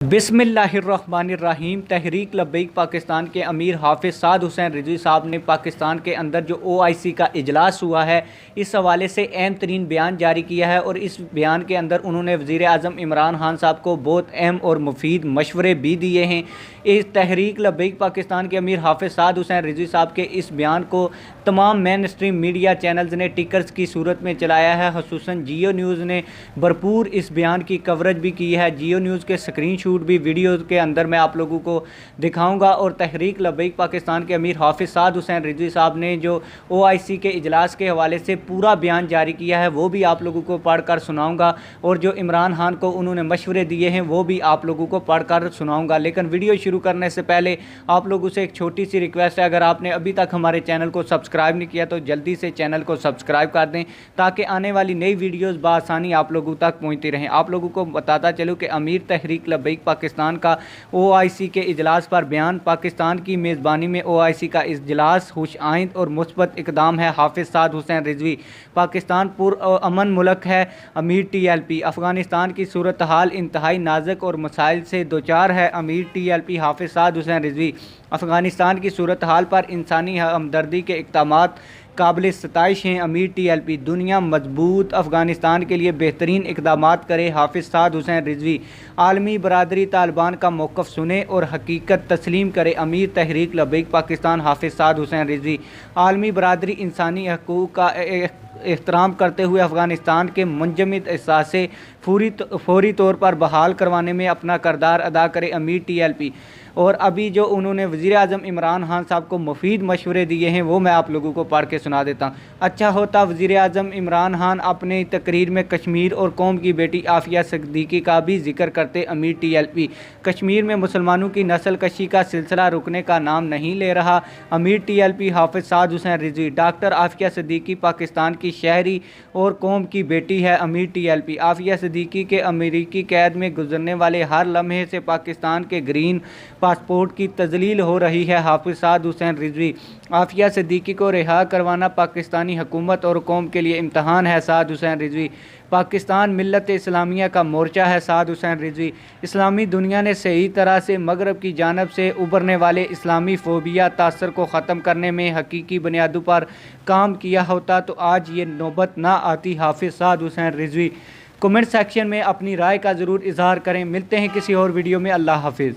बिस्मिल्लाहिर्रहमानिर्रहीम। तहरीक लब्बैक पाकिस्तान के अमीर हाफिज़ साद हुसैन रिजवी साहब ने पाकिस्तान के अंदर जो OIC का इजलास हुआ है इस हवाले से अहम तरीन बयान जारी किया है और इस बयान के अंदर उन्होंने वज़ीर आज़म इमरान खान साहब को बहुत अहम और मुफीद मशवरे भी दिए हैं। इस तहरीक लब्बैक पाकिस्तान के अमीर हाफिज़ साद हुसैन रिजवी साहब के इस बयान को तमाम मेन स्ट्रीम मीडिया चैनल्स ने टिकर्स की सूरत में चलाया है। ख़ुसूसन जियो न्यूज़ ने भरपूर इस बयान की कवरेज भी की है। जियो न्यूज़ के स्क्रीन शूट भी वीडियो के अंदर मैं आप लोगों को दिखाऊंगा और तहरीक लब्बैक पाकिस्तान के अमीर हाफिज़ साद हुसैन रिजवी साहब ने जो OIC के इजलास के हवाले से पूरा बयान जारी किया है वो भी आप लोगों को पढ़ कर सुनाऊँगा और जो इमरान खान को उन्होंने मशवरे दिए हैं वो भी आप लोगों को पढ़ कर सुनाऊँगा। लेकिन वीडियो शुरू करने से पहले आप लोगों से एक छोटी सी रिक्वेस्ट है, अगर आपने अभी तक हमारे चैनल को सब्सक्राइब नहीं किया तो जल्दी से चैनल को सब्सक्राइब कर दें ताकि आने वाली नई वीडियोज़ बआसानी आप लोगों तक पहुँचती रहें। आप लोगों को बताता चलूँ कि अमीर तहरीक लब्बैक पाकिस्तान का OIC के इजलास पर बयान। पाकिस्तान की मेज़बानी में OIC का इजलास खुश आइंद और मुस्बत इकदाम है। हाफिज़ साद हुसैन रिजवी। पाकिस्तान पुरअमन मुल्क है। अमीर TLP। अफ़गानिस्तान की सूरत हाल इंतहाई नाजुक और मसाइल से दोचार है। अमीर TLP हाफिज़ साद हुसैन रिजवी। अफ़गानिस्तान की सूरत हाल पर इंसानी हमदर्दी के इक़दामात काबिल सताइश हैं। अमीर TLP। दुनिया मजबूत अफ़गानिस्तान के लिए बेहतरीन इक़दामात करे। हाफिज़ साद हुसैन रिजवी। आलमी बरादरी तालिबान का मौक़िफ़ सुने और हकीकत तस्लीम करे। अमीर तहरीक लब्बैक पाकिस्तान हाफिज़ साद हुसैन रिजवी। आलमी बरादरी इंसानी हकूक़ का एहतराम करते हुए अफ़गानिस्तान के मुंजमद एहसासे फौरी तौर पर बहाल करवाने में अपना किरदार अदा करे। अमीर TLP। और अभी जो उन्होंने वज़ीर आज़म इमरान खान साहब को मुफीद मशवरे दिए हैं वो मैं आप लोगों को पढ़ के सुना देता हूँ। अच्छा होता वज़ीर आज़म इमरान खान अपने तकरीर में कश्मीर और कौम की बेटी आफिया सिद्दीकी का भी जिक्र करते। अमीर TLP। कश्मीर में मुसलमानों की नस्ल कशी का सिलसिला रुकने का नाम नहीं ले रहा। अमीर TLP हाफिज़ साद हुसैन रिजवी। डॉक्टर आफिया सिद्दीकी पाकिस्तान की शहरी और कौम की बेटी है। अमीर TLP। आफिया सिद्दीकी के अमेरिकी कैद में गुजरने वाले हर लम्हे से पाकिस्तान के ग्रीन पासपोर्ट की तजलील हो रही है। हाफिज़ साद हुसैन रिजवी। आफिया सिद्दीकी को रिहा करवाना पाकिस्तानी हुकूमत और कौम के लिए इम्तहान है। साद हुसैन रिजवी। पाकिस्तान मिल्लत इस्लामिया का मोर्चा है। साद हुसैन रिजवी। इस्लामी दुनिया ने सही तरह से मगरब की जानब से उभरने वाले इस्लामी फोबिया तासर को ख़त्म करने में हकीकी बुनियादों पर काम किया होता तो आज ये नौबत ना आती। हाफिज़ साद हुसैन रिजवी। कमेंट सेक्शन में अपनी राय का ज़रूर इजहार करें। मिलते हैं किसी और वीडियो में। अल्लाह हाफिज़।